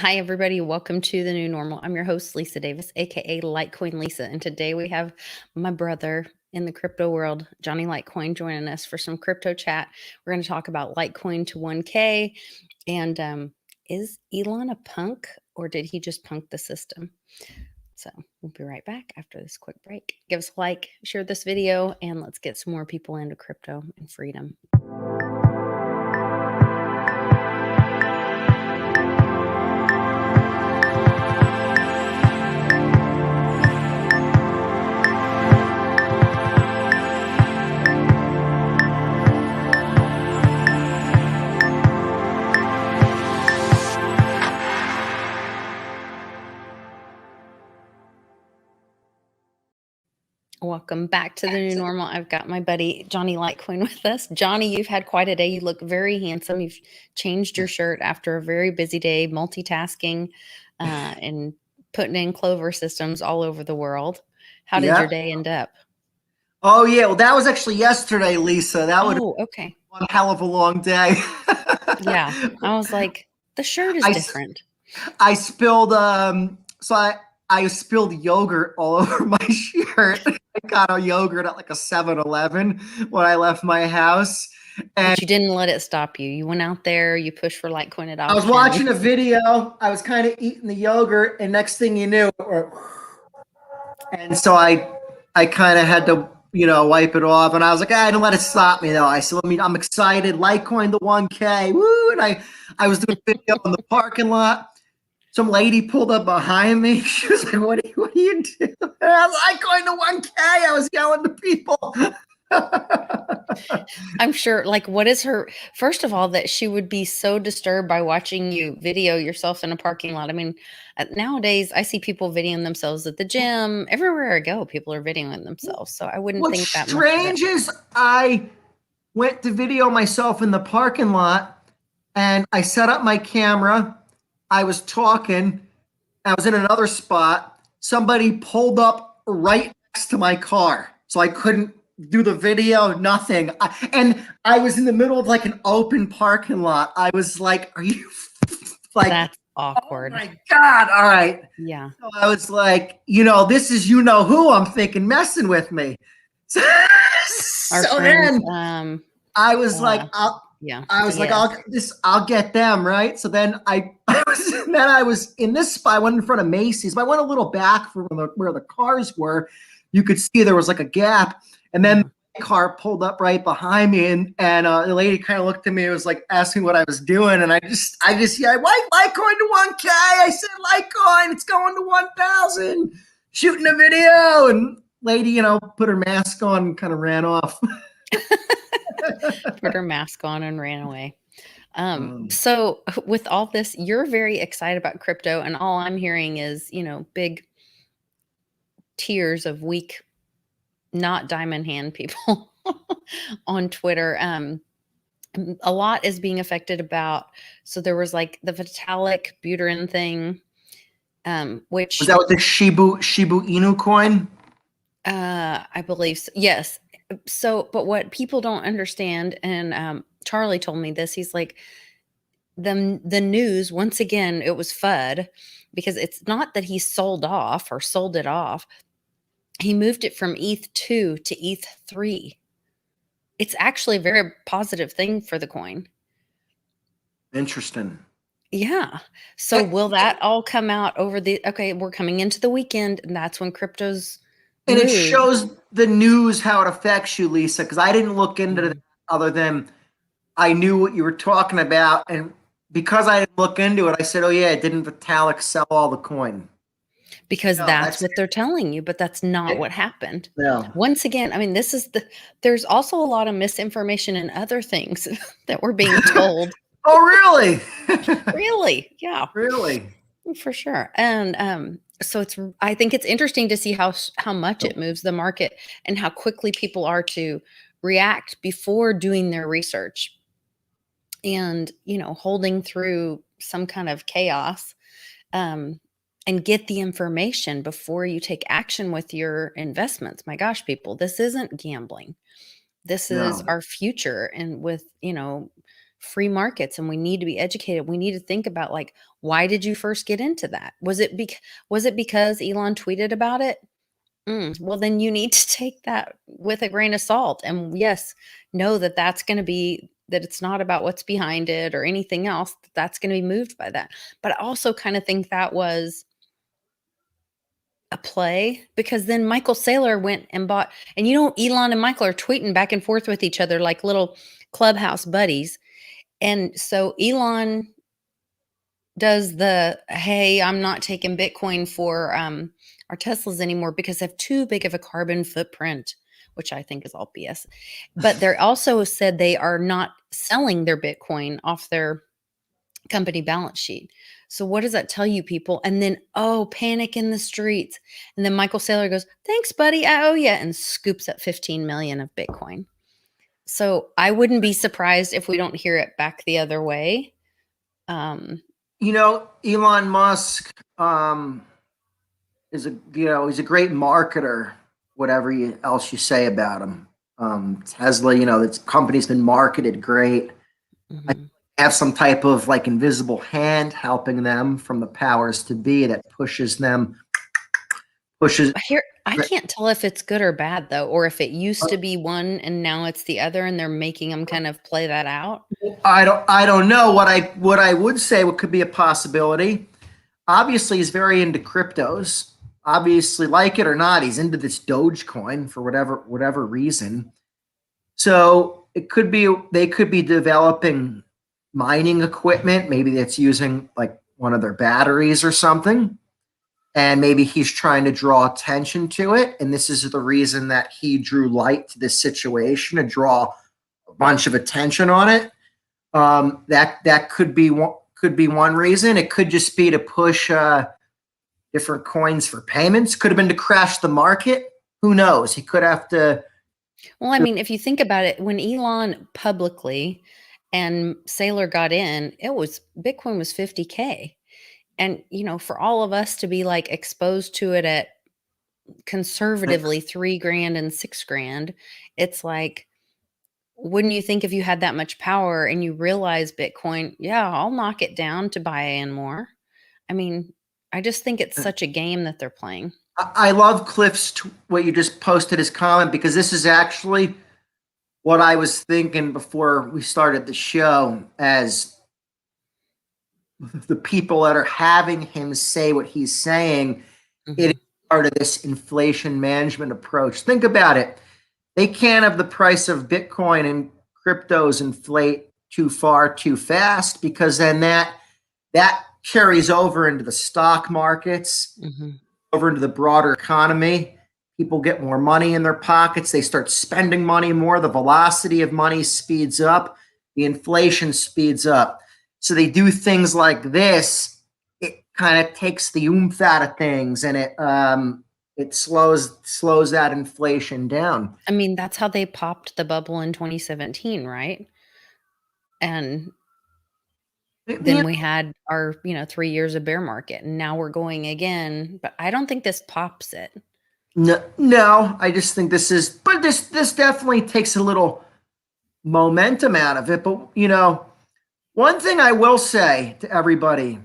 Hi, everybody. Welcome to the new normal. I'm your host, Lisa Davis, aka Litecoin Lisa. And today we have my brother in the crypto world, Johnny Litecoin, joining us for some crypto chat. We're going to talk about Litecoin to 1K. And is Elon a punk, or did he just punk the system? So we'll be right back after this quick break. Give us a like, share this video, and let's get some more people into crypto and freedom. Welcome back to the new normal. I've got my buddy Johnny Litecoin with us. Johnny, you've had quite a day. You look very handsome. You've changed your shirt after a very busy day, multitasking and putting in Clover systems all over the world. How did your day end up? Oh, yeah. Well, that was actually yesterday, Lisa. That would okay. One hell of a long day. Yeah. I was like, the shirt is different. I spilled I spilled yogurt all over my shirt. I got a yogurt at like a 7-Eleven when I left my house. But you didn't let it stop you. You went out there, you pushed for Litecoin adoption. I was watching a video. I was kind of eating the yogurt, and next thing you knew, and so I kind of had to, wipe it off. And I was like, I didn't let it stop me though. I said, I'm excited. Litecoin to 1K. Woo! And I was doing a video in the parking lot. Some lady pulled up behind me. She was like, what are you doing? And I was like, Litecoin to 1K. I was yelling to people. I'm sure, what is her, first of all, that she would be so disturbed by watching you video yourself in a parking lot. I mean, nowadays I see people videoing themselves at the gym. Everywhere I go, people are videoing themselves. So I wouldn't think that much. What's strange is I went to video myself in the parking lot, and I set up my camera. I was talking. I was in another spot. Somebody pulled up right next to my car, so I couldn't do the video, nothing. And I was in the middle of like an open parking lot. I was like, are you like, that's awkward. Oh my God. All right. Yeah. So I was like, this is, who I'm thinking messing with me. So friends, then I was like, I'll get them. Right. So then I was in this spot. I went in front of Macy's, but I went a little back from where the cars were. You could see there was like a gap. And then the car pulled up right behind me, and the lady kind of looked at me and was like asking what I was doing. And I just yeah, Litecoin to 1K. I said, Litecoin, it's going to 1,000. Shooting a video, and lady, put her mask on and kind of ran off. Put her mask on and ran away. So with all this, you're very excited about crypto, and all I'm hearing is, big tears of weak, not diamond hand people on Twitter. A lot is being affected about, so there was like the Vitalik Buterin thing, which was that with the Shibu Inu coin? I believe so. Yes. So, but what people don't understand, and Charlie told me this, he's like, the news, once again, it was FUD, because it's not that he sold it off. He moved it from ETH2 to ETH3. It's actually a very positive thing for the coin. Interesting. Yeah. So will that all come out over we're coming into the weekend, and that's when crypto's And it shows the news how it affects you, Lisa, because I didn't look into that other than I knew what you were talking about. And because I didn't look into it, I said, oh yeah, didn't Vitalik sell all the coin? Because that's what they're telling you, but that's not what happened. No. Once again, I mean, there's also a lot of misinformation and other things that we're being told. Oh, really? Really? Yeah. Really? For sure. And so I think it's interesting to see how much it moves the market and how quickly people are to react before doing their research and, holding through some kind of chaos. And get the information before you take action with your investments. My gosh, people, this isn't gambling. This is our future. And with, free markets and we need to be educated. We need to think about, like, why did you first get into that? Was it because Elon tweeted about it? Well, then you need to take that with a grain of salt. And yes, know that that it's not about what's behind it or anything else. That's going to be moved by that. But I also kind of think that was a play, because then Michael Saylor went and bought, and Elon and Michael are tweeting back and forth with each other like little clubhouse buddies. And so Elon does the, hey, I'm not taking Bitcoin for our Teslas anymore because they have too big of a carbon footprint, which I think is all BS. But they're also said they are not selling their Bitcoin off their company balance sheet. So what does that tell you, people? And then, panic in the streets. And then Michael Saylor goes, thanks, buddy, I owe you, and scoops up 15 million of Bitcoin. So I wouldn't be surprised if we don't hear it back the other way. Elon Musk he's a great marketer, whatever else you say about him. Tesla, its company's been marketed great. Mm-hmm. Have some type of like invisible hand helping them from the powers to be that pushes. Here, I can't tell if it's good or bad though, or if it used to be one and now it's the other, and they're making them kind of play that out. I don't know. What I would say, what could be a possibility. Obviously, he's very into cryptos. Obviously, like it or not, he's into this Dogecoin for whatever reason. So it could be they could be developing mining equipment. Maybe that's using like one of their batteries or something. And maybe he's trying to draw attention to it. And this is the reason that he drew light to this situation, to draw a bunch of attention on it. That could be one reason. It could just be to push different coins for payments. Could have been to crash the market. Who knows? He could have to. Well, I mean, if you think about it, when Elon publicly and Saylor got in, Bitcoin was 50K. And, for all of us to be like exposed to it at conservatively $3,000 and $6,000, it's like, wouldn't you think if you had that much power and you realize Bitcoin, yeah, I'll knock it down to buy in more. I mean, I just think it's such a game that they're playing. I love Cliff's what you just posted his comment, because this is actually what I was thinking before we started the show, as the people that are having him say what he's saying. Mm-hmm. It is part of this inflation management approach. Think about it. They can't have the price of Bitcoin and cryptos inflate too far, too fast, because then that carries over into the stock markets, mm-hmm. over into the broader economy. People get more money in their pockets. They start spending money more. The velocity of money speeds up. The inflation speeds up. So they do things like this. It kind of takes the oomph out of things, and it slows that inflation down. I mean, that's how they popped the bubble in 2017, right? And then we had our 3 years of bear market, and now we're going again. But I don't think this pops it. No, I just think this definitely takes a little momentum out of it. But one thing I will say to everybody,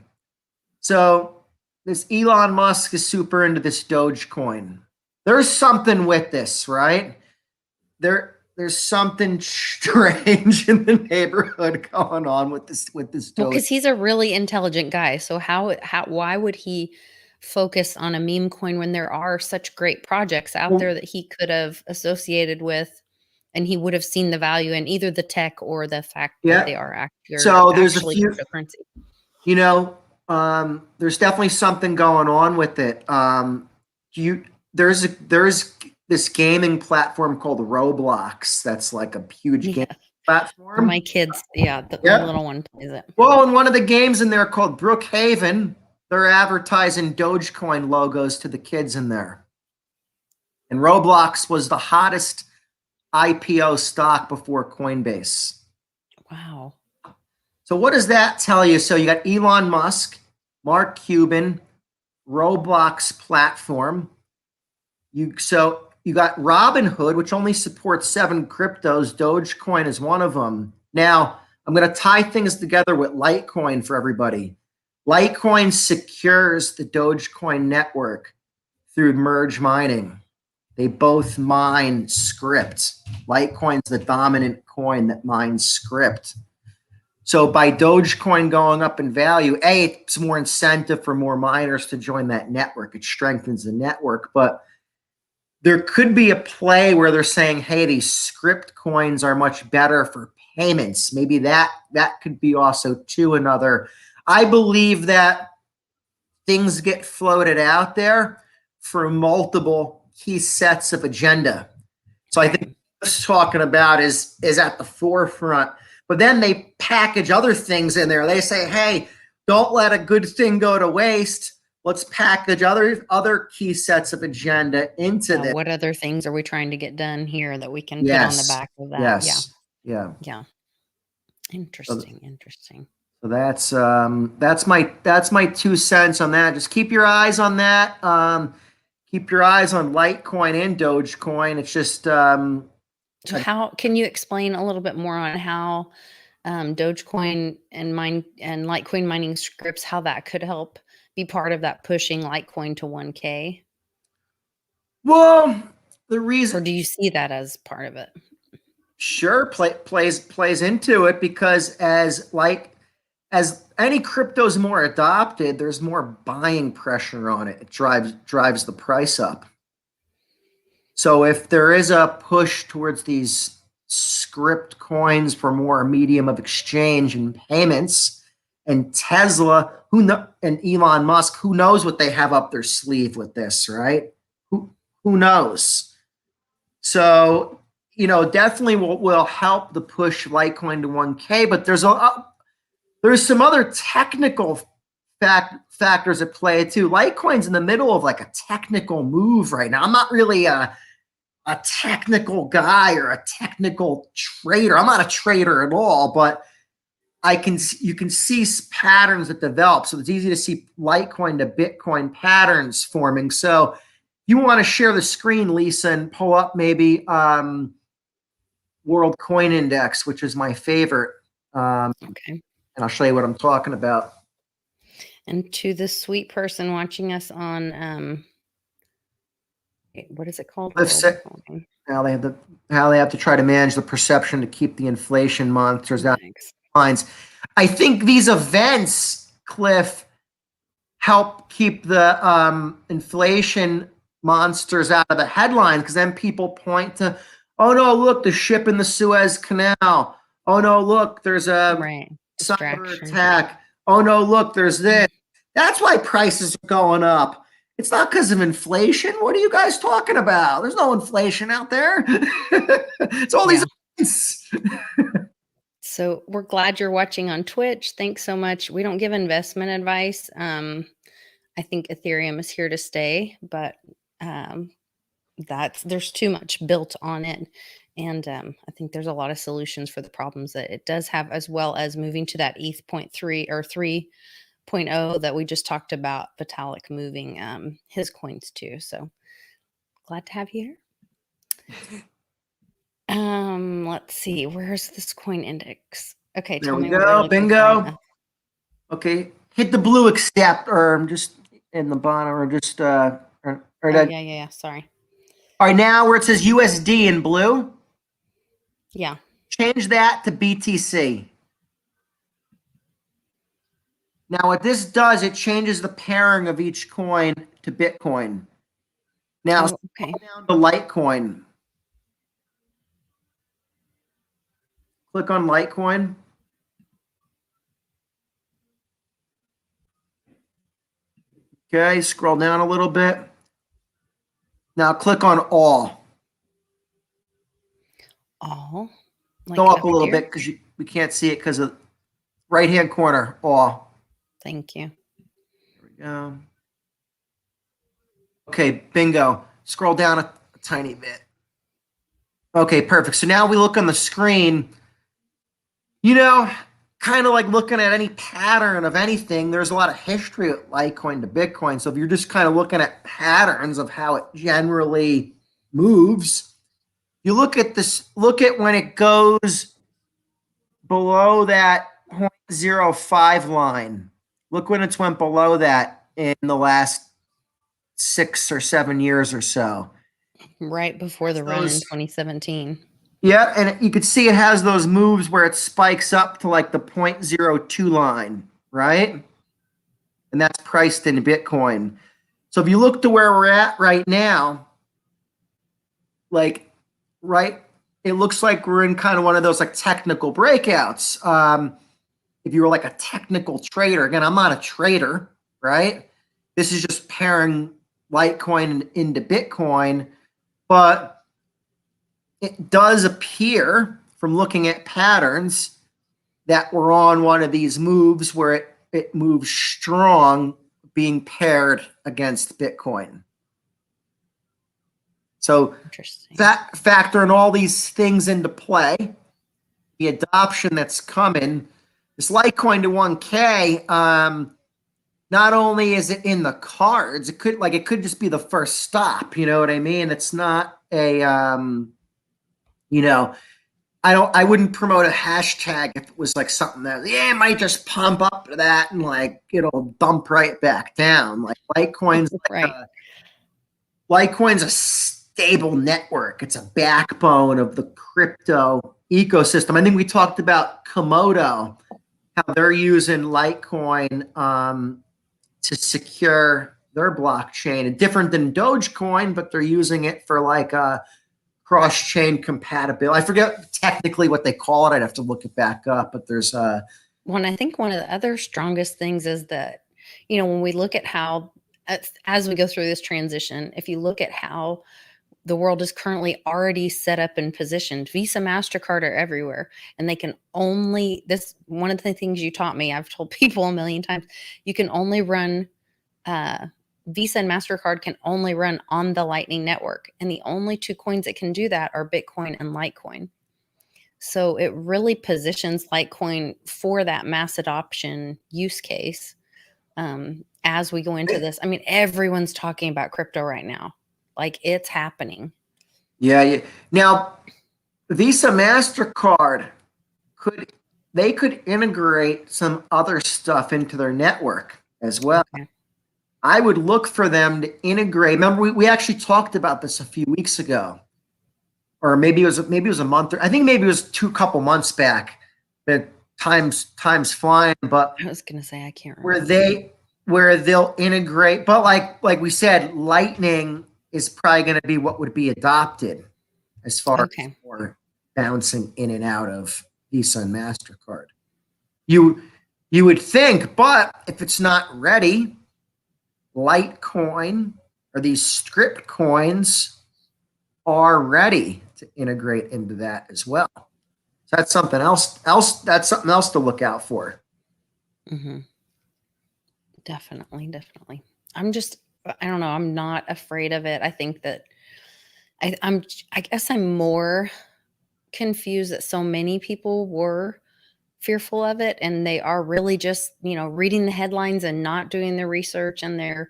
so this Elon Musk is super into this Dogecoin. There's something with this, right? There's something strange in the neighborhood going on with this Doge. Well, because he's a really intelligent guy. So why would he focus on a meme coin when there are such great projects out there that he could have associated with? And he would have seen the value in either the tech or the fact that they are actually cryptocurrency. There's definitely something going on with it. There's this gaming platform called Roblox. That's like a huge game platform. My kids, the little one plays it. Well, in one of the games in there called Brookhaven, they're advertising Dogecoin logos to the kids in there. And Roblox was the hottest IPO stock before Coinbase. Wow. So what does that tell you? So you got Elon Musk, Mark Cuban, Roblox platform. You got Robinhood, which only supports 7 cryptos. Dogecoin is one of them. Now, I'm going to tie things together with Litecoin for everybody. Litecoin secures the Dogecoin network through merge mining. They both mine script. Litecoin's the dominant coin that mines script. So by Dogecoin going up in value, it's more incentive for more miners to join that network. It strengthens the network. But there could be a play where they're saying, hey, these script coins are much better for payments. Maybe that could be also too another. I believe that things get floated out there for multiple key sets of agenda. So I think what it's talking about is at the forefront. But then they package other things in there. They say, hey, don't let a good thing go to waste. Let's package other key sets of agenda into this. What other things are we trying to get done here that we can put on the back of that? Yes. Yeah. Interesting. So that's my 2 cents on that. Just keep your eyes on that. Keep your eyes on Litecoin and Dogecoin. It's just so how can you explain a little bit more on how Dogecoin and Litecoin mining scripts, how that could help be part of that pushing Litecoin to 1K? Well, the reason, or do you see that as part of it? Sure, plays into it, because as any crypto is more adopted, there's more buying pressure on it. It drives the price up. So if there is a push towards these script coins for more medium of exchange and payments, and Tesla, and Elon Musk, who knows what they have up their sleeve with this, right? Who knows? So, definitely will help the push Litecoin to 1K, but there's some other technical factors at play too. Litecoin's in the middle of like a technical move right now. I'm not really a technical guy or a technical trader. I'm not a trader at all, but you can see patterns that develop. So it's easy to see Litecoin to Bitcoin patterns forming. So you want to share the screen, Lisa, and pull up maybe World Coin Index, which is my favorite. Okay. And I'll show you what I'm talking about. And to the sweet person watching us on, what is it called? How they have to try to manage the perception to keep the inflation monsters out of lines. I think these events, Cliff, help keep the inflation monsters out of the headlines, because then people point to, oh no, look, the ship in the Suez Canal. Oh no, look, there's a cyber attack. Oh no, look, there's this. That's why prices are going up. It's not because of inflation. What are you guys talking about? There's no inflation out there. It's all these events. So we're glad you're watching on Twitch. Thanks so much. We don't give investment advice. I think Ethereum is here to stay, but there's too much built on it. And I think there's a lot of solutions for the problems that it does have, as well as moving to that ETH 0.3 or 3.0 that we just talked about, Vitalik moving his coins to. So glad to have you here. Let's see. Where's this coin index? Okay, there we go. Bingo. Okay, hit the blue accept, or just in the bottom, or just yeah. Sorry. All right, now where it says USD in blue. Yeah. Change that to BTC. Now, what this does, it changes the pairing of each coin to Bitcoin. Now, down to Litecoin. Click on Litecoin. Okay, scroll down a little bit. Now click on all. All? Like go up a little bit, because we can't see it because of right-hand corner, all. Thank you. There we go. Okay, bingo. Scroll down a tiny bit. Okay, perfect. So now we look on the screen. Kind of like looking at any pattern of anything, there's a lot of history with Litecoin to Bitcoin. So if you're just kind of looking at patterns of how it generally moves, you look at when it goes below that 0.05 line. Look when it's went below that in the last 6 or 7 years or so. Right before the run in 2017. Yeah, and you could see it has those moves where it spikes up to like the 0.02 line, right? And that's priced in Bitcoin. So if you look to where we're at right now, like, right, it looks like we're in kind of one of those like technical breakouts. If you were like a technical trader, again, I'm not a trader, right? This is just pairing Litecoin into Bitcoin, but it does appear from looking at patterns that we're on one of these moves where it moves strong being paired against Bitcoin. So factoring all these things into play, the adoption that's coming, this Litecoin to 1K, not only is it in the cards, it could just be the first stop. You know what I mean? It's not a, I wouldn't promote a hashtag if it was like something that, it might just pump up to that and like it'll dump right back down. Like Litecoin's Litecoin's a stable network. It's a backbone of the crypto ecosystem. I think we talked about Komodo, how they're using Litecoin to secure their blockchain, and different than Dogecoin, but they're using it for like cross-chain compatibility. I forget technically what they call it. I'd have to look it back up, but there's Well, I think one of the other strongest things is that, when we look at how, as we go through this transition, if you look at how the world is currently already set up and positioned, Visa, MasterCard are everywhere, and they can only, this, one of the things you taught me, I've told people a million times, you can only run, Visa and MasterCard can only run on the Lightning Network. And the only two coins that can do that are Bitcoin and Litecoin. So it really positions Litecoin for that mass adoption use case as we go into this. I mean, everyone's talking about crypto right now. Like, it's happening. Yeah. Now, Visa, MasterCard could integrate some other stuff into their network as well. Okay. I would look for them to integrate. Remember, we actually talked about this a few weeks ago, or maybe it was a month. I think maybe it was couple months back. The time's flying, but I was gonna say I can't remember. where they'll integrate. But like we said, Lightning is probably going to be what would be adopted as far as for bouncing in and out of Visa and MasterCard. You would think, but if it's not ready, Litecoin or these script coins are ready to integrate into that as well. So that's something else. That's something else to look out for. Mm-hmm. Definitely. I don't know. I'm not afraid of it. I think that I guess I'm more confused that so many people were fearful of it, and they are really just, reading the headlines and not doing the research, and they're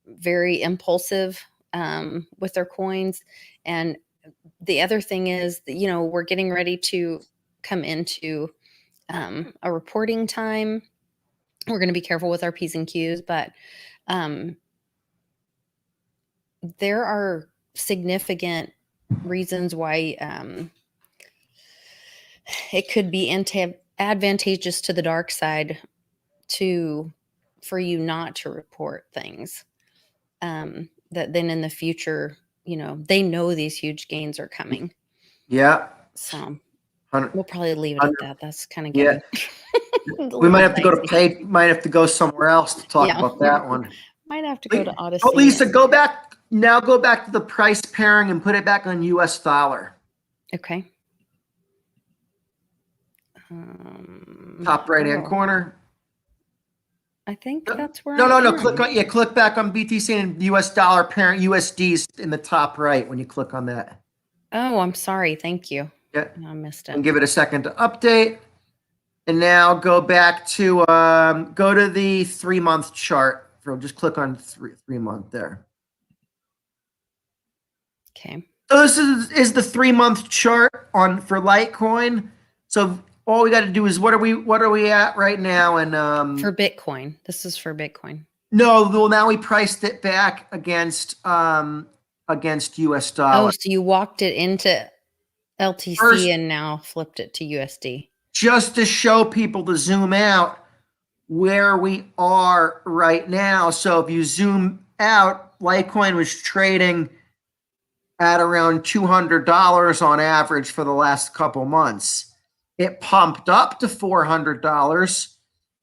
very impulsive with their coins. And the other thing is that, we're getting ready to come into a reporting time. We're going to be careful with our P's and Q's, but there are significant reasons why it could be advantageous to the dark side for you not to report things that then in the future, they know these huge gains are coming. Yeah. So we'll probably leave it at that. That's kind of getting we might have to go to might have to go somewhere else to talk about that one. Might have to go to Odyssey. Oh, Lisa, go back to the price pairing and put it back on US dollar. Okay. Top right hand corner. I think that's where No. Click back on BTC and US dollar parent USD's in the top right when you click on that. Oh, I'm sorry. Thank you. Yeah. I missed it. And give it a second to update. And now go back to go to the 3-month chart. Just click on 3-month there. Okay. So this is the 3-month chart for Litecoin. So all we got to do is what are we at right now? And For Bitcoin, this is for Bitcoin. no, well now we priced it back against US dollar. Oh, so you walked it into LTC First, and now flipped it to USD. just to show people to zoom out where we are right now. So if you zoom out, Litecoin was trading at around $200 on average for the last couple months. It pumped up to $400.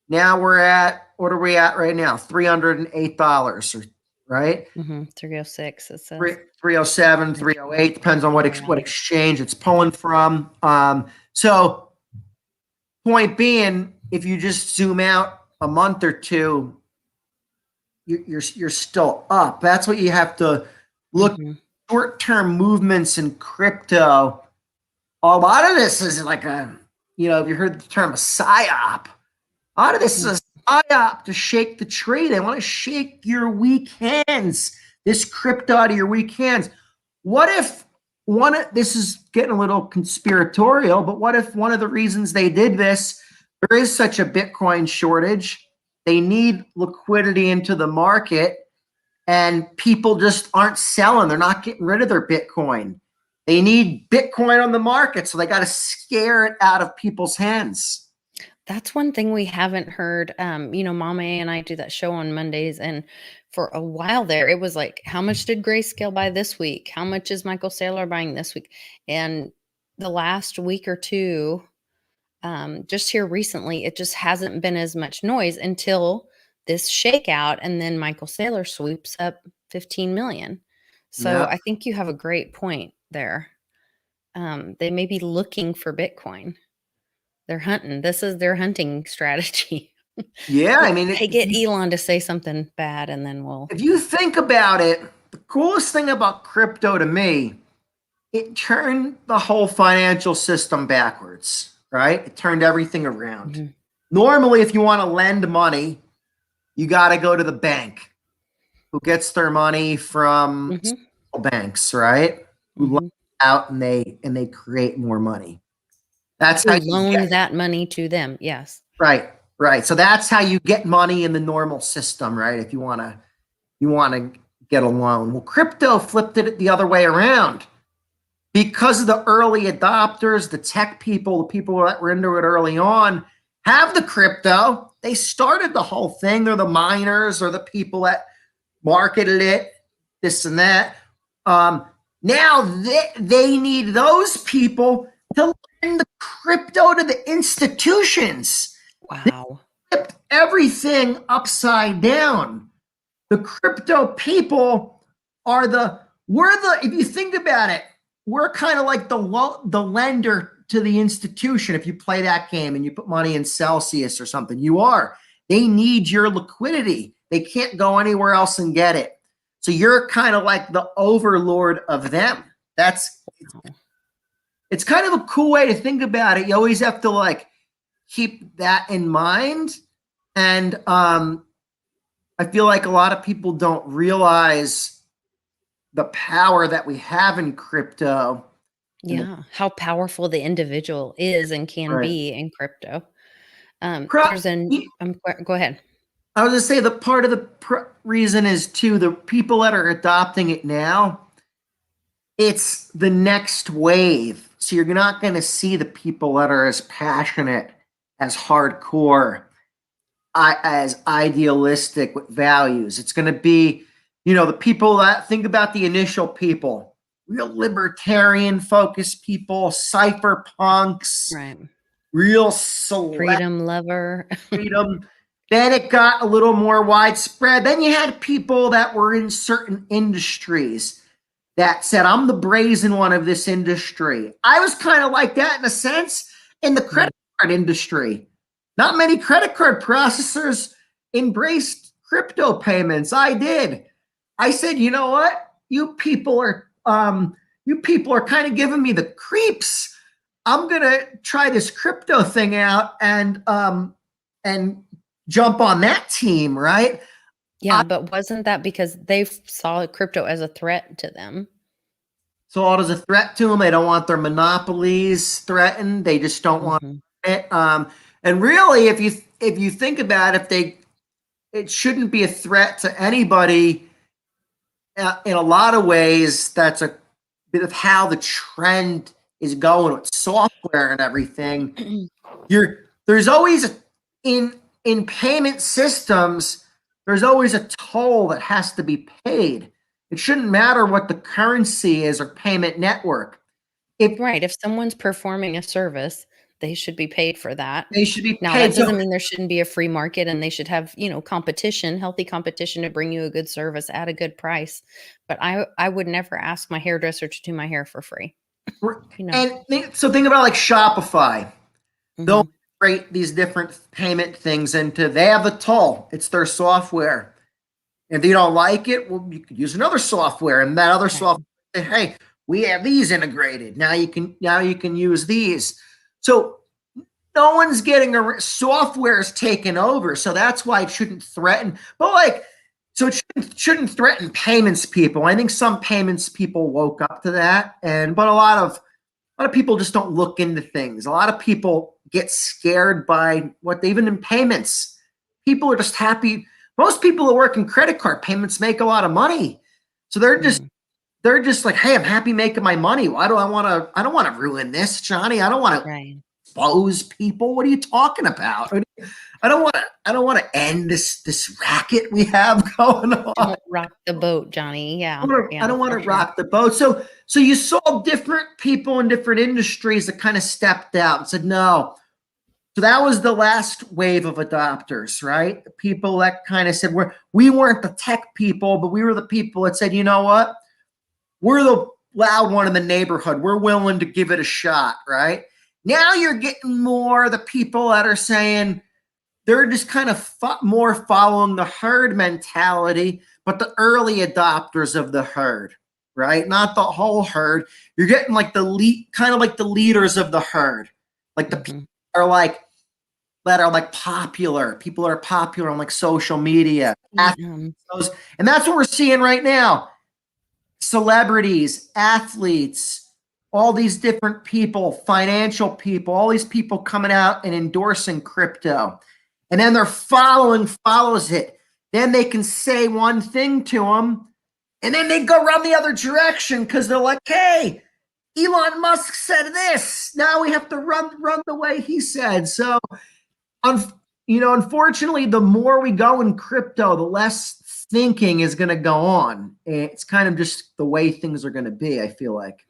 Now we're at, what are we at right now? $308, right? 306, it says. 307, 308, depends on what exchange it's pulling from. So point being, if you just zoom out a month or two, you're still up. That's what you have to look. Short-term movements in crypto. A lot of this is like a, if you heard the term a psyop. A lot of this is a psyop to shake the tree. They want to shake your weak hands. This crypto out of your weak hands. What if this is getting a little conspiratorial, but what if one of the reasons they did this, there is such a Bitcoin shortage, they need liquidity into the market, and people just aren't selling. They're not getting rid of their Bitcoin. They need Bitcoin on the market, so they got to scare it out of people's hands. That's one thing we haven't heard. Mama and I do that show on Mondays, and for a while there, it was like, how much did Grayscale buy this week? How much is Michael Saylor buying this week? And the last week or two, just here recently, it just hasn't been as much noise until this shakeout, and then Michael Saylor sweeps up 15 million. So I think you have a great point there. They may be looking for Bitcoin. They're hunting. This is their hunting strategy. Yeah, I mean, they get Elon to say something bad, and then we'll. If you think about it, the coolest thing about crypto to me, it turned the whole financial system backwards, right? It turned everything around. Normally, if you want to lend money, you got to go to the bank, who gets their money from banks, right? Who lend out and they create more money. That's how you loan that money to them. Yes. Right. So that's how you get money in the normal system, right? If you want to get a loan. Well, crypto flipped it the other way around. Because of the early adopters, the tech people, the people that were into it early on, have the crypto. They started the whole thing. They're the miners or the people that marketed it, this and that. Now they need those people to lend the crypto to the institutions. Wow. They flipped everything upside down. The crypto people are if you think about it, we're kind of like the lender to the institution. If you play that game and you put money in Celsius or something, they need your liquidity. They can't go anywhere else and get it. So you're kind of like the overlord of them. It's kind of a cool way to think about it. You always have to keep that in mind. And I feel like a lot of people don't realize the power that we have in crypto. Yeah, how powerful the individual is and can be in crypto. Go ahead. I was going to say the part of the reason is too, the people that are adopting it now, it's the next wave. So you're not going to see the people that are as passionate, as hardcore, as idealistic with values. It's going to be, the people that think about the initial people, real libertarian focused people, cypherpunks, right? Real freedom lover. Freedom. Then it got a little more widespread. Then you had people that were in certain industries that said, I'm the brazen one of this industry. I was kind of like that in a sense in the credit card industry. Not many credit card processors embraced crypto payments. I did. I said, you know what? You people are kind of giving me the creeps. I'm gonna try this crypto thing out and jump on that team, right? Yeah, but wasn't that because they saw crypto as a threat to them? Saw it as a threat to them. They don't want their monopolies threatened. They just don't want And really, if you think about it shouldn't be a threat to anybody. In a lot of ways, that's a bit of how the trend is going with software and everything. There's always in payment systems, there's always a toll that has to be paid. It shouldn't matter what the currency is or payment network. If someone's performing a service, they should be paid for that. They should be Now, paid. that doesn't mean there shouldn't be a free market, and they should have, competition, healthy competition to bring you a good service at a good price. But I would never ask my hairdresser to do my hair for free. And so think about like Shopify. They'll Mhm. integrate these different payment things into, they have the toll. It's their software. If you don't like it, well, you could use another software, and that other software say, hey, we have these integrated. Now you can use these. So no one's getting software is taken over. So that's why it shouldn't threaten. But so it shouldn't threaten payments people. I think some payments people woke up to that, but a lot of people just don't look into things. A lot of people get scared by even in payments. People are just happy. Most people that work in credit card payments make a lot of money. So they're just like, hey, I'm happy making my money. I don't want to ruin this, Johnny. I don't want to expose people. What are you talking about? I don't want to end this racket we have going on. Don't rock the boat, Johnny. Yeah. I don't want to rock the boat. So you saw different people in different industries that kind of stepped out and said, no. So that was the last wave of adopters, right? People that kind of said, we weren't the tech people, but we were the people that said, you know what? We're the loud one in the neighborhood. We're willing to give it a shot, right? Now you're getting more the people that are saying they're just kind of more following the herd mentality, but the early adopters of the herd, right? Not the whole herd. You're getting like kind of like the leaders of the herd, like the people that are like popular. People that are popular on like social media. And that's what we're seeing right now. Celebrities, athletes, all these different people, financial people, all these people coming out and endorsing crypto. And then their following follows it. Then they can say one thing to them, and then they go run the other direction because they're like, hey, Elon Musk said this. Now we have to run the way he said. So, unfortunately, the more we go in crypto, the less thinking is going to go on. It's kind of just the way things are going to be, I feel like.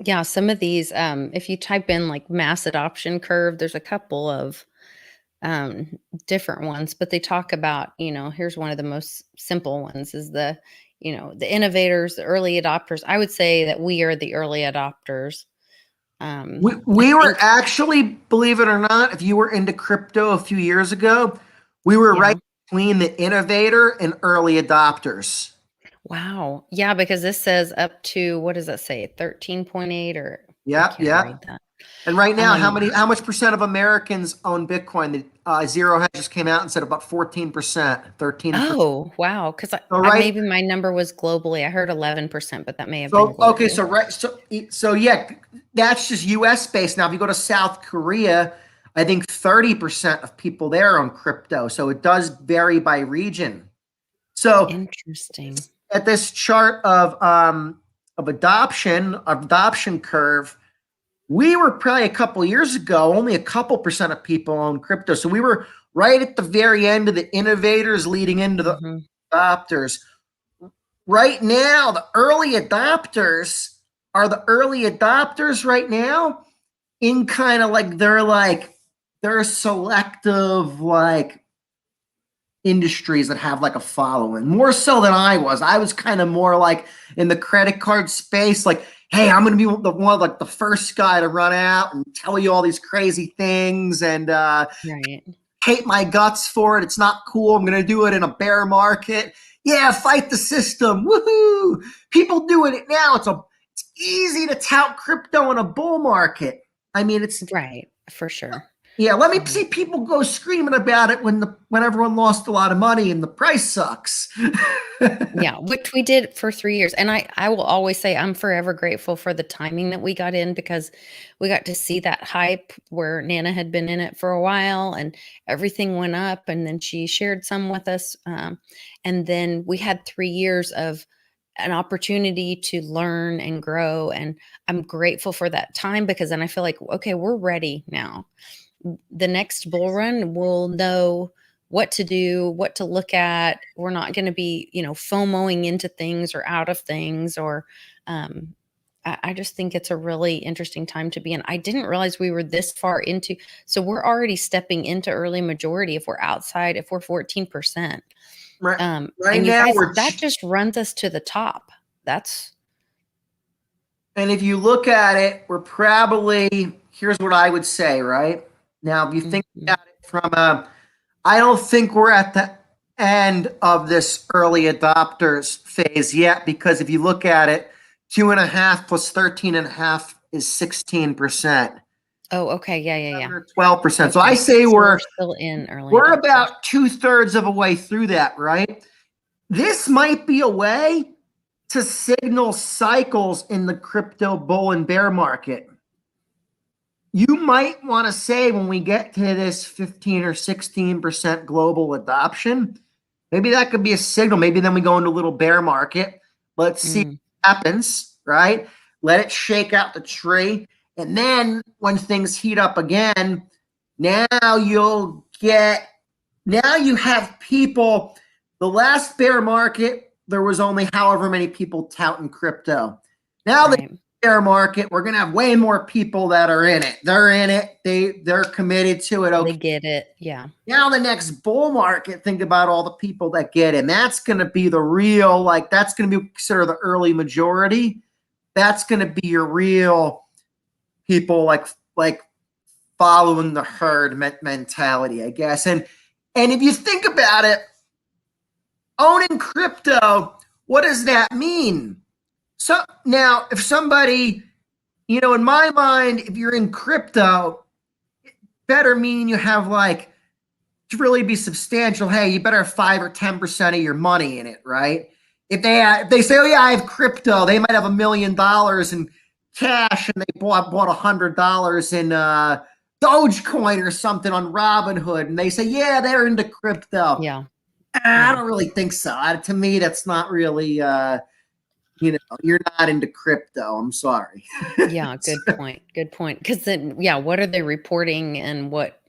Yeah, some of these, if you type in like mass adoption curve, there's a couple of different ones, but they talk about, here's one of the most simple ones is the innovators, the early adopters. I would say that we are the early adopters. We were actually, believe it or not, if you were into crypto a few years ago, we were right between the innovator and early adopters. Wow. Yeah, because this says up to, what does that say? 13.8 or yeah. Read that. And right now, how much percent of Americans own Bitcoin? The Zero Hedge just came out and said about 14%, 13%. Oh, wow. Because maybe my number was globally. I heard 11%, but that may have been globally. Okay, so yeah, that's just US based. Now, if you go to South Korea, I think 30% of people there own crypto. So it does vary by region. So interesting. At this chart of adoption curve, we were probably a couple years ago, only a couple percent of people own crypto. So we were right at the very end of the innovators leading into the adopters. Right now, the early adopters right now in kind of like they're selective like industries that have like a following, more so than I was. I was kind of more like in the credit card space, like, hey, I'm going to be the first guy to run out and tell you all these crazy things and hate my guts for it. It's not cool. I'm going to do it in a bear market. Yeah, fight the system. Woohoo! People doing it now. It's easy to tout crypto in a bull market. I mean, it's right for sure. Yeah, let me see people go screaming about it when everyone lost a lot of money and the price sucks. Yeah, which we did for 3 years. And I will always say I'm forever grateful for the timing that we got in, because we got to see that hype where Nana had been in it for a while and everything went up, and then she shared some with us. And then we had 3 years of an opportunity to learn and grow. And I'm grateful for that time, because then I feel like, okay, we're ready now. The next bull run, we'll know what to do, what to look at. We're not going to be, FOMOing into things or out of things, or I just think it's a really interesting time to be in. I didn't realize we were this far into, so we're already stepping into early majority if we're outside, if we're 14%. Right, And right you now guys, that just runs us to the top. And if you look at it, we're probably, here's what I would say, right? Now, if you think about it from I don't think we're at the end of this early adopters phase yet, because if you look at it, 2.5 plus 13.5 is 16%. Oh, okay. Yeah. 12%. Okay. So I say we're still in early. We're about 2/3 of a way through that, right? This might be a way to signal cycles in the crypto bull and bear market. You might want to say, when we get to this 15 or 16% global adoption, maybe that could be a signal. Maybe then we go into a little bear market. Let's see what happens, right? Let it shake out the tree. And then when things heat up again, now you have people. The last bear market, there was only however many people touting crypto. Now the bear market, we're going to have way more people that are in it. They're in it. They're committed to it. Okay. They get it. Yeah. Now the next bull market, think about all the people that get in. That's going to be the real, that's going to be considered the early majority. That's going to be your real people, like following the herd mentality, I guess. And if you think about it, owning crypto, what does that mean? So now, if somebody, in my mind, if you're in crypto, it better mean you have to really be substantial. Hey, you better have 5 or 10% of your money in it, right? If they say, oh yeah, I have crypto, they might have $1 million in cash and they bought $100 in Dogecoin or something on Robinhood, and they say, yeah, they're into crypto. Yeah. I don't really think so. To me, that's not really, you're not into crypto. I'm sorry. Yeah, good point. Good point. Because then, what are they reporting and what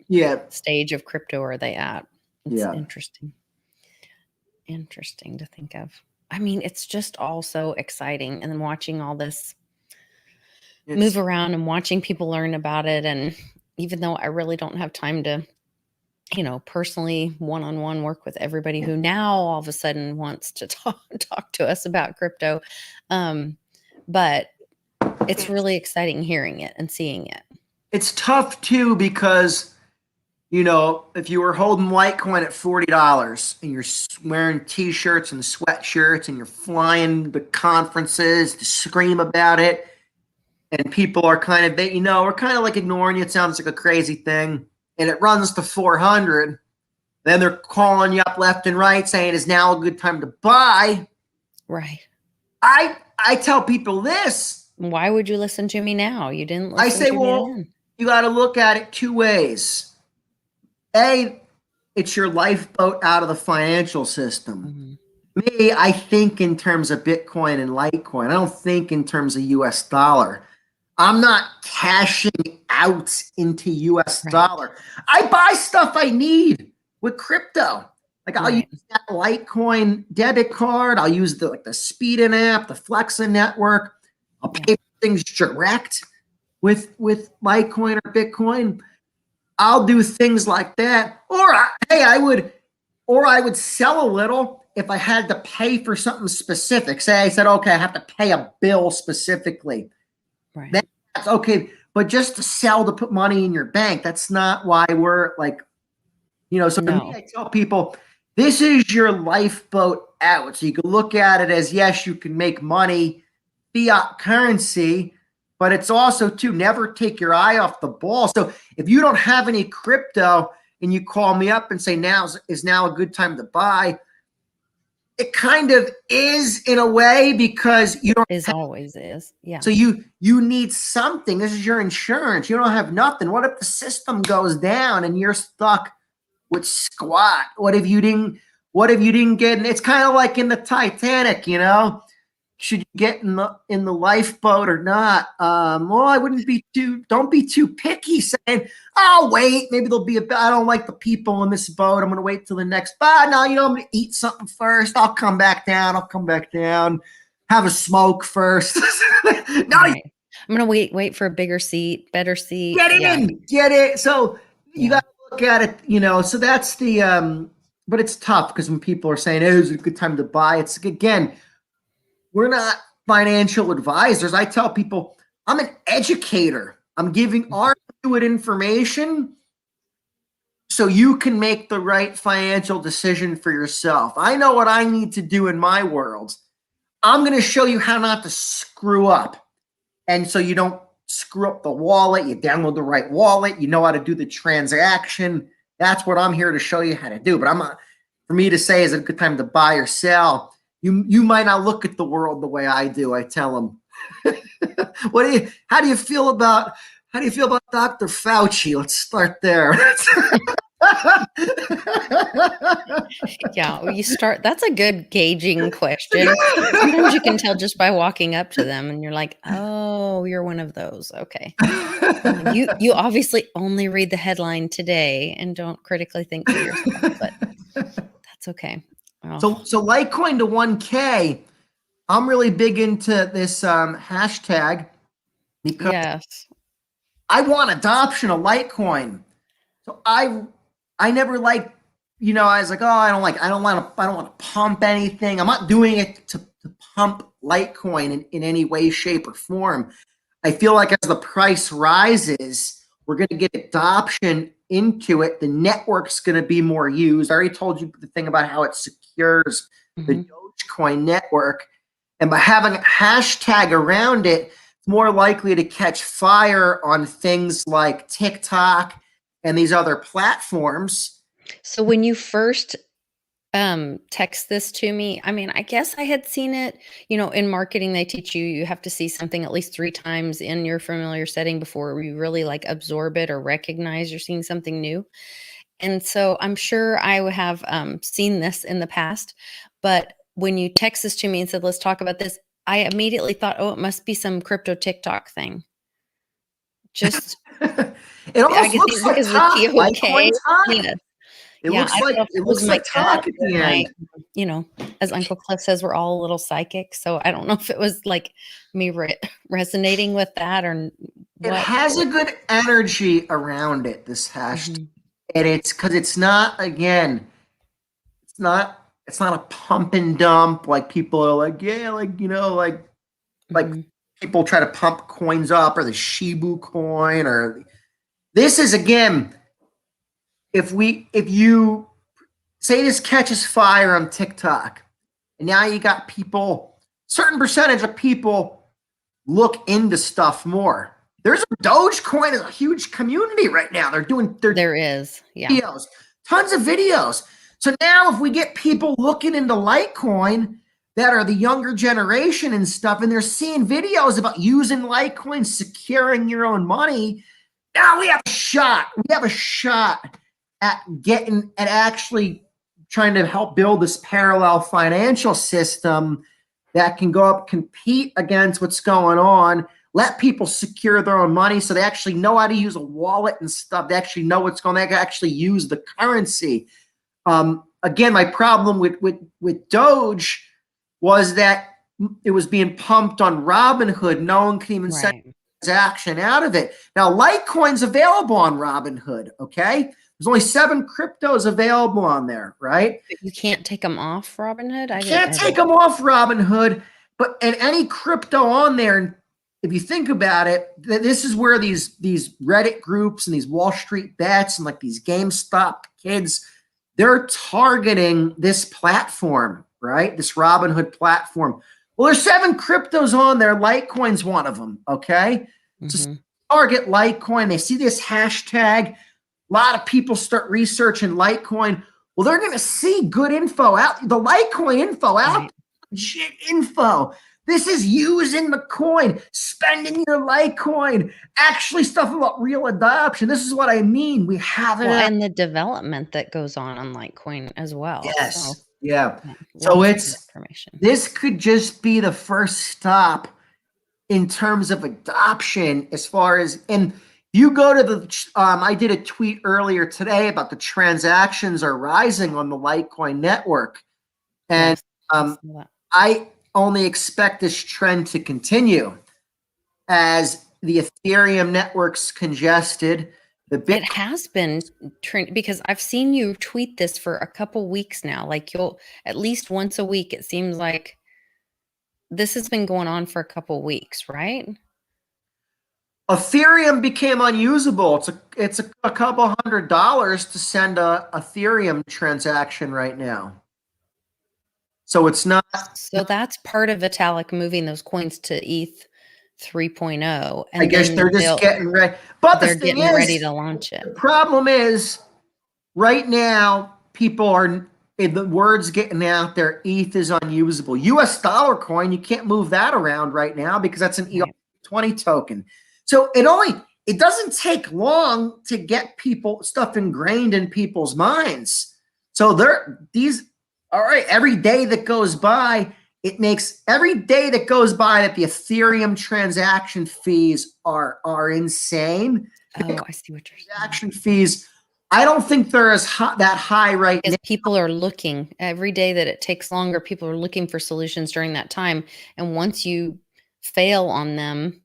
stage of crypto are they at? It's interesting. Interesting to think of. I mean, it's just all so exciting. And then watching all this move around and watching people learn about it. And even though I really don't have time to, personally one-on-one work with everybody who now all of a sudden wants to talk to us about crypto. But it's really exciting hearing it and seeing it. It's tough too, because, if you were holding Litecoin at $40 and you're wearing t-shirts and sweatshirts and you're flying to conferences to scream about it, and people are kind of, we're kind of ignoring you. It sounds like a crazy thing. And it runs to 400, then they're calling you up left and right saying, is now a good time to buy? Right. I tell people this. Why would you listen to me now? You didn't listen I say, to well, me then. You got to look at it 2 ways. A, it's your lifeboat out of the financial system. Me, I think in terms of Bitcoin and Litecoin. I don't think in terms of US dollar. I'm not cashing out into US dollar. I buy stuff I need with crypto. I'll use that Litecoin debit card. I'll use the Speedin app, the Flexa network. I'll pay for things direct with Litecoin or Bitcoin. I'll do things like that. Or I would sell a little if I had to pay for something specific. Say I said, okay, I have to pay a bill specifically. Right. That's okay. But just to sell, to put money in your bank, that's not why we're so to me, I tell people, this is your lifeboat out. So you can look at it as, yes, you can make money, fiat currency, but it's also to never take your eye off the ball. So if you don't have any crypto and you call me up and say now is now a good time to buy, it kind of is in a way, because you don't always is. Yeah. So you need something. This is your insurance. You don't have nothing. What if the system goes down and you're stuck with squat? What if you didn't get? It's kind of like in the Titanic, you know. Should you get in the lifeboat or not? Well, I wouldn't be don't be too picky saying, I'll wait. Maybe there'll be I don't like the people in this boat. I'm going to wait till the next. No, you know, I'm going to eat something first. I'll come back down. Have a smoke first. No, right. I'm going to wait for a bigger seat, better seat. Get it. So you got to look at it, you know, so that's the, but it's tough because when people are saying, oh, it's a good time to buy, it's again, we're not financial advisors. I tell people I'm an educator. I'm giving arduous information so you can make the right financial decision for yourself. I know what I need to do in my world. I'm going to show you how not to screw up. And so you don't screw up the wallet. You download the right wallet. You know how to do the transaction. That's what I'm here to show you how to do. But I'm not, for me to say is it a good time to buy or sell. You might not look at the world the way I do. I tell them, how do you feel about Dr. Fauci? Let's start there. Yeah, you start. That's a good gauging question. Sometimes you can tell just by walking up to them, and you're like, "Oh, you're one of those." Okay, you obviously only read the headline today and don't critically think for yourself, but that's okay. So Litecoin to 1K. I'm really big into this hashtag because I want adoption of Litecoin. So I never liked, you know, I was like, oh, I don't want to pump anything. I'm not doing it to pump Litecoin in any way, shape, or form. I feel like as the price rises, we're going to get adoption into it. The network's going to be more used. I already told you the thing about how it secures the Dogecoin network. And by having a hashtag around it, it's more likely to catch fire on things like TikTok and these other platforms. So when you first text this to me, I mean, I guess I had seen it, you know, in marketing, they teach you have to see something at least 3 times in your familiar setting before you really like absorb it or recognize you're seeing something new. And so I'm sure I would have seen this in the past, but when you text this to me and said, let's talk about this, I immediately thought, oh, it must be some crypto TikTok thing. Just it almost looks like Litecoin. It looks like talk at the end. You know, as Uncle Cliff says, we're all a little psychic. So I don't know if it was like me resonating with that or what. It has a good energy around it, this hashtag. And it's because it's not, again, it's not a pump and dump like people are like, yeah, like, you know, like people try to pump coins up or the Shibu coin or this is, again, if you say this catches fire on TikTok and now you got people, certain percentage of people look into stuff more. There's Dogecoin is a huge community right now. There is videos, tons of videos. So now if we get people looking into Litecoin that are the younger generation and stuff, and they're seeing videos about using Litecoin, securing your own money, now we have a shot. We have a shot at actually trying to help build this parallel financial system that can go up, compete against what's going on, let people secure their own money so they actually know how to use a wallet and stuff. They actually know what's going on. They can actually use the currency. Again, my problem with Doge was that it was being pumped on Robinhood. No one can even send a transaction out of it. Now, Litecoin's available on Robinhood, okay? There's only 7 cryptos available on there, right? But you can't take them off Robinhood? You can't take them off Robinhood, but and any crypto on there, if you think about it, this is where these Reddit groups and these Wall Street bets and like these GameStop kids, they're targeting this platform, right? This Robinhood platform. Well, there's 7 cryptos on there. Litecoin's one of them. Okay. So target Litecoin. They see this hashtag. A lot of people start researching Litecoin. Well, they're going to see good info out. The Litecoin info out. Right. Legit info. This is using the coin, spending your Litecoin, actually stuff about real adoption. This is what I mean. We have it. And the development that goes on Litecoin as well. Yes. So, yeah. So this could just be the first stop in terms of adoption as far as, and you go to the, I did a tweet earlier today about the transactions are rising on the Litecoin network. And I only expect this trend to continue as the Ethereum network's congested. It has been because I've seen you tweet this for a couple weeks now. Like you'll at least once a week. It seems like this has been going on for a couple weeks, right? Ethereum became unusable. It's a couple $100 to send a Ethereum transaction right now. So it's not. So that's part of Vitalik moving those coins to ETH 3.0. And I guess they're just getting ready. But they're getting ready to launch it. The problem is right now, people are, the word's getting out there, ETH is unusable. US dollar coin, you can't move that around right now because that's an ERC20 token. So it doesn't take long to get stuff ingrained in people's minds. So all right, every day that goes by, every day that goes by that the Ethereum transaction fees are insane. Oh, I see what you're saying. Transaction fees, I don't think they're that high right now. People are looking every day that it takes longer. People are looking for solutions during that time. And once you fail on them,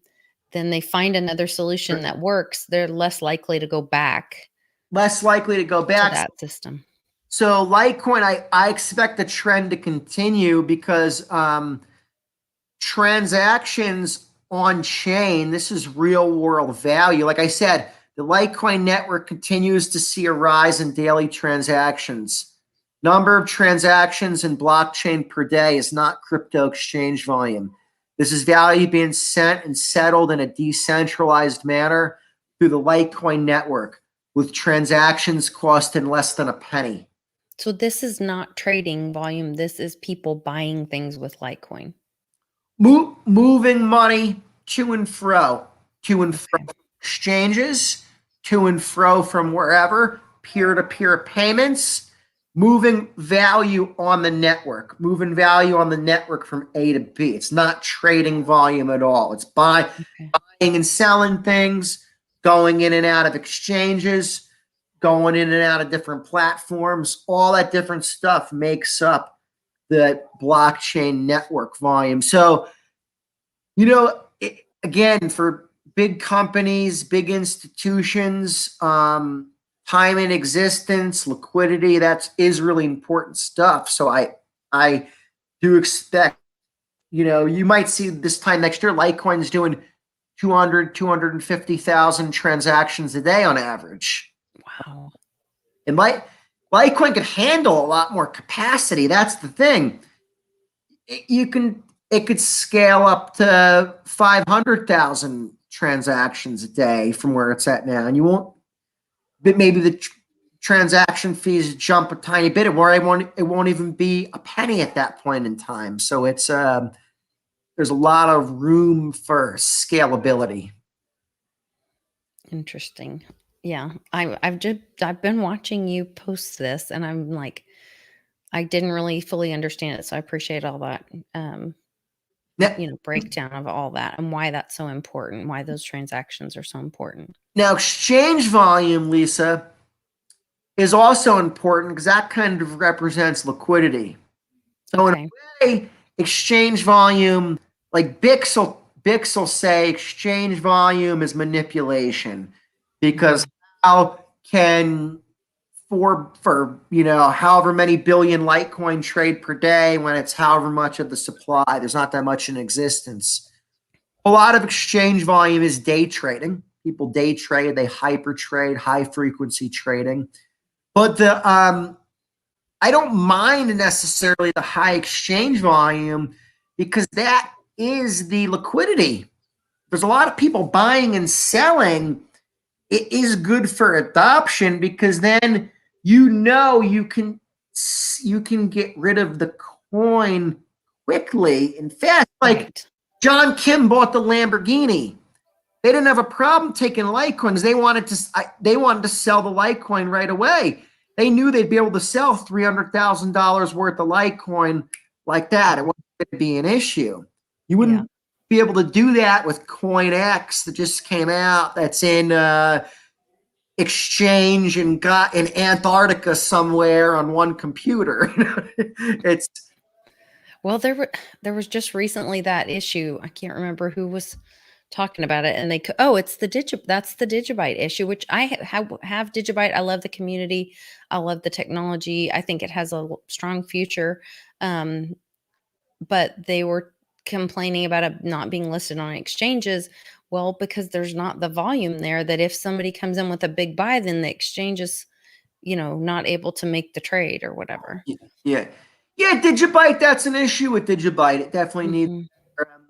then they find another solution that works. They're less likely to go back. Less likely to go back to that system. So Litecoin, I expect the trend to continue because transactions on chain, this is real world value. Like I said, the Litecoin network continues to see a rise in daily transactions. Number of transactions in blockchain per day is not crypto exchange volume. This is value being sent and settled in a decentralized manner through the Litecoin network, with transactions costing less than a penny. So this is not trading volume. This is people buying things with Litecoin. Moving money to and fro exchanges, to and fro from wherever, peer-to-peer payments, moving value on the network, from A to B. It's not trading volume at all. It's buying and selling things, going in and out of exchanges, going in and out of different platforms. All that different stuff makes up the blockchain network volume. So, again, for big companies, big institutions, time in existence, liquidity, that is really important stuff. So I do expect, you might see this time next year, Litecoin's doing 250,000 transactions a day on average. Wow. And Litecoin could handle a lot more capacity. That's the thing. It could scale up to 500,000 transactions a day from where it's at now. And maybe the transaction fees jump a tiny bit, where it won't even be a penny at that point in time. So it's there's a lot of room for scalability. Interesting. Yeah, I've been watching you post this, and I'm like, I didn't really fully understand it, so I appreciate all that, breakdown of all that and why that's so important, why those transactions are so important. Now, exchange volume, Lisa, is also important because that kind of represents liquidity. So in a way, exchange volume, like Bix will say, exchange volume is manipulation, because how can for however many billion Litecoin trade per day when it's however much of the supply, there's not that much in existence. A lot of exchange volume is day trading. People day trade, they hyper trade, high frequency trading. But I don't mind necessarily the high exchange volume, because that is the liquidity. There's a lot of people buying and selling. It is good for adoption because then you can get rid of the coin quickly and fast. Like Right. John Kim bought the Lamborghini. They didn't have a problem taking Litecoins. They wanted to sell the Litecoin right away. They knew they'd be able to sell $300,000 worth of Litecoin like that. It wasn't going to be an issue. You wouldn't be able to do that with CoinX that just came out. That's in exchange and got in Antarctica somewhere on one computer. It's Well, there was just recently that issue. I can't remember who was talking about it, and it's that's the Digibyte issue, which I have Digibyte. I love the community. I love the technology. I think it has a strong future. But they were complaining about it not being listed on exchanges. Well, because there's not the volume there, that if somebody comes in with a big buy, then the exchange is, not able to make the trade or whatever. yeah. Digibyte, that's an issue with Digibyte. It definitely needs Mhm.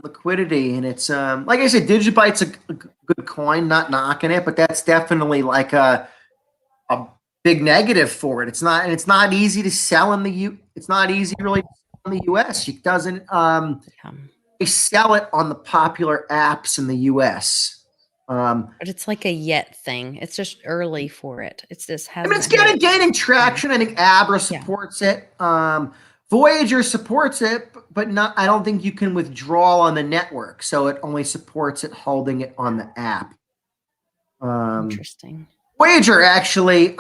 liquidity, and it's like I said, Digibyte's a good coin. Not knocking it, but that's definitely like a big negative for it. It's not easy to sell in the U. It's not easy really to sell in the U.S. It doesn't. They sell it on the popular apps in the U.S. But it's like a yet thing. It's just early for it. It's just I mean, it's hasn't gaining traction. I think Abra supports it. Voyager supports it, but not. I don't think you can withdraw on the network, so it only supports it holding it on the app. Interesting. Voyager actually.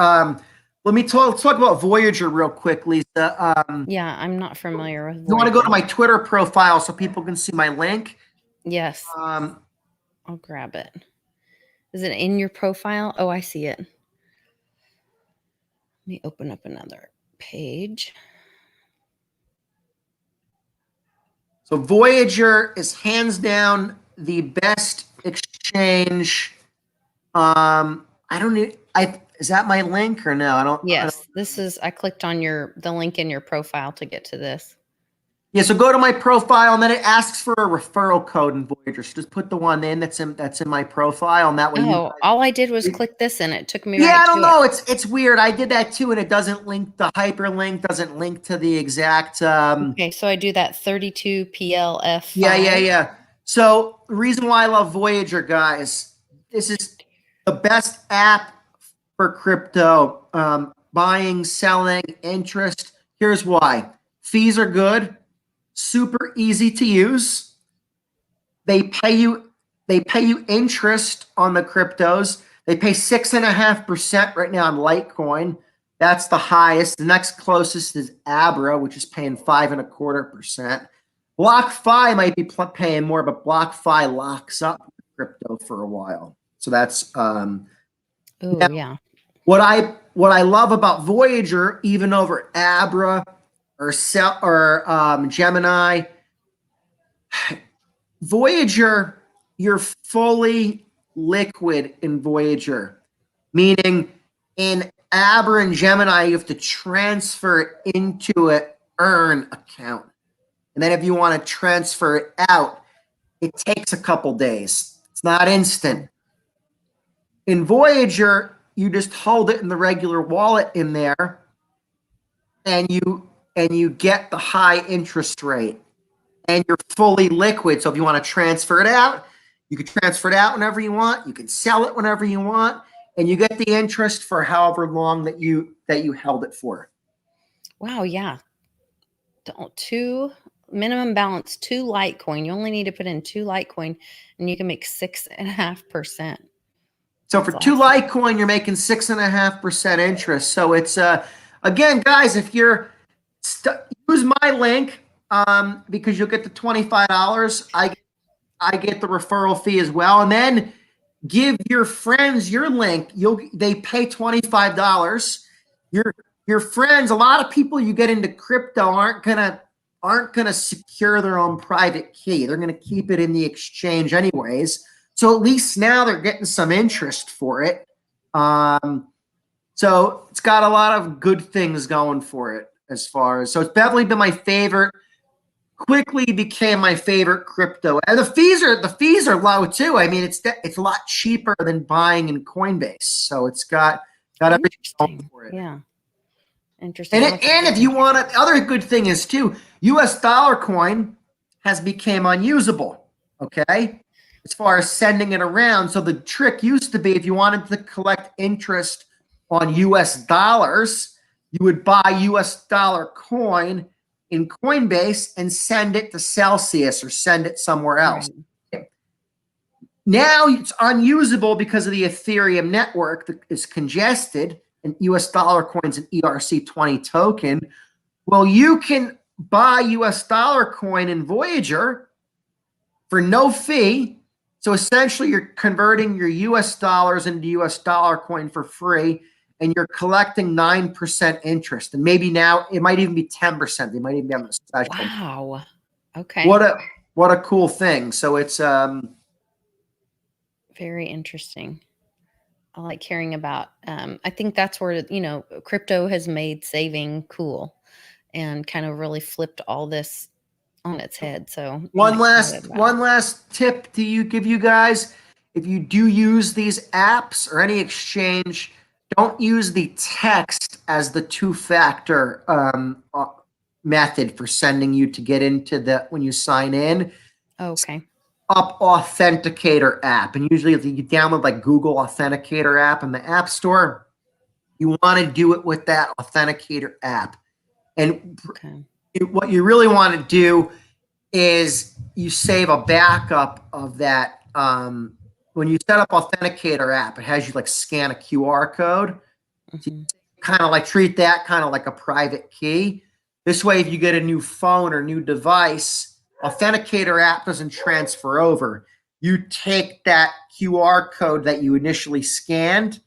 Let's talk about Voyager real quick, Lisa. Yeah, I'm not familiar with Voyager. You want to go to my Twitter profile so people can see my link? Yes. I'll grab it. Is it in your profile? Oh, I see it. Let me open up another page. So Voyager is hands down the best exchange. Is that my link or no? I don't. Yes, I clicked on the link in your profile to get to this. Yeah, so go to my profile and then it asks for a referral code in Voyager. So just put the one in that's in my profile, and that way all I did was click this and it took me right to it. Yeah, I don't know. It's weird. I did that too, and it doesn't link. The hyperlink doesn't link to the exact. Okay, so I do that 32 PLF. Yeah. So the reason why I love Voyager, guys, this is the best app for crypto, buying, selling, interest. Here's why: fees are good, super easy to use. They pay you interest on the cryptos. They pay 6.5% right now on Litecoin. That's the highest. The next closest is Abra, which is paying 5.25%. BlockFi might be paying more, but BlockFi locks up crypto for a while. So that's yeah. What I love about Voyager, even over Abra or Gemini, Voyager, you're fully liquid in Voyager, meaning in Abra and Gemini, you have to transfer it into an earn account. And then if you want to transfer it out, it takes a couple days. It's not instant. In Voyager, you just hold it in the regular wallet in there, and you get the high interest rate, and you're fully liquid. So if you want to transfer it out, you can transfer it out whenever you want. You can sell it whenever you want, and you get the interest for however long that you held it for. Wow, yeah. Minimum balance 2 Litecoin. You only need to put in 2 Litecoin, and you can make 6.5%. So for 2 Litecoin, you're making 6.5% interest. So it's again, guys, if you're use my link because you'll get the $25. I get the referral fee as well, and then give your friends your link. They pay $25. Your friends, a lot of people you get into crypto aren't gonna secure their own private key. They're gonna keep it in the exchange anyways. So at least now they're getting some interest for it. So it's got a lot of good things going for it so it's definitely been my favorite quickly became my favorite crypto. And the fees are low too. I mean, it's a lot cheaper than buying in Coinbase. So it's got everything going for it. Yeah. Interesting. And if you want it, other good thing is too, US dollar coin has become unusable. Okay. As far as sending it around. So the trick used to be if you wanted to collect interest on US dollars, you would buy US dollar coin in Coinbase and send it to Celsius or send it somewhere else. Right. Now it's unusable because of the Ethereum network that is congested, and US dollar coins an ERC20 token. Well, you can buy US dollar coin in Voyager for no fee. So essentially you're converting your US dollars into US dollar coin for free, and you're collecting 9% interest. And maybe now it might even be 10%. They might even be on the special. Wow. Okay. What a cool thing. So it's very interesting. I like hearing about, I think that's where, crypto has made saving cool and kind of really flipped all this on its head. So one last tip to give you guys, if you do use these apps or any exchange, don't use the text as the two-factor method for sending you to get into when you sign in. Okay. Up Authenticator app, and usually if you download like Google Authenticator app in the App Store, you want to do it with that Authenticator app. And what you really want to do is you save a backup of that. When you set up Authenticator app, it has you like scan a QR code. So you kind of like treat that kind of like a private key. This way, if you get a new phone or new device, Authenticator app doesn't transfer over. You take that QR code that you initially scanned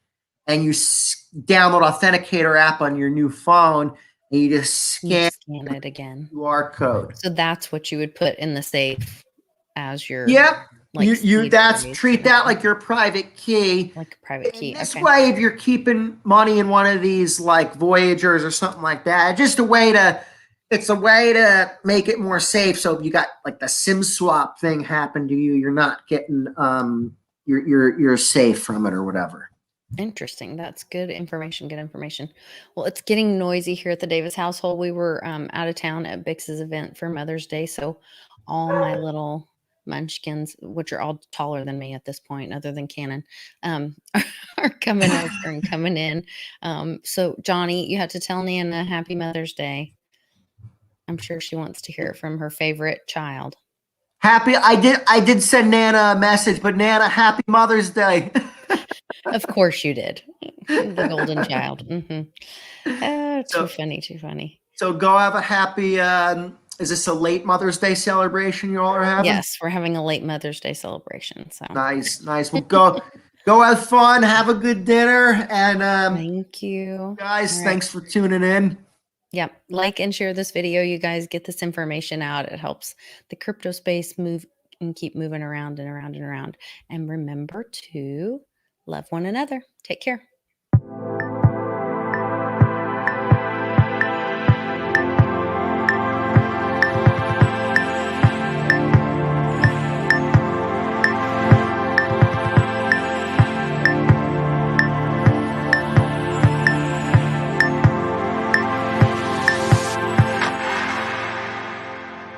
and you download Authenticator app on your new phone, and you just scan it again. QR code. So that's what you would put in the safe as your treat that like your private key. Like a private key. And this way, if you're keeping money in one of these like Voyagers or something like that, it's a way to make it more safe. So if you got like the SIM swap thing happen to you, you're not getting you're safe from it or whatever. Interesting. That's good information. Good information. Well, it's getting noisy here at the Davis household. We were out of town at Bix's event for Mother's Day, so all my little munchkins, which are all taller than me at this point, other than Cannon, are coming over and coming in. So Johnny, you have to tell Nana Happy Mother's Day. I'm sure she wants to hear it from her favorite child. I did send Nana a message, but Nana, Happy Mother's Day. Of course you did. The golden child. Too funny. So go have a happy, is this a late Mother's Day celebration you all are having? Yes, we're having a late Mother's Day celebration. So nice. Well, go have fun, have a good dinner, and thank you. Guys, thanks for tuning in. Yeah, like and share this video. You guys get this information out. It helps the crypto space move and keep moving around and around and around. And remember to love one another. Take care.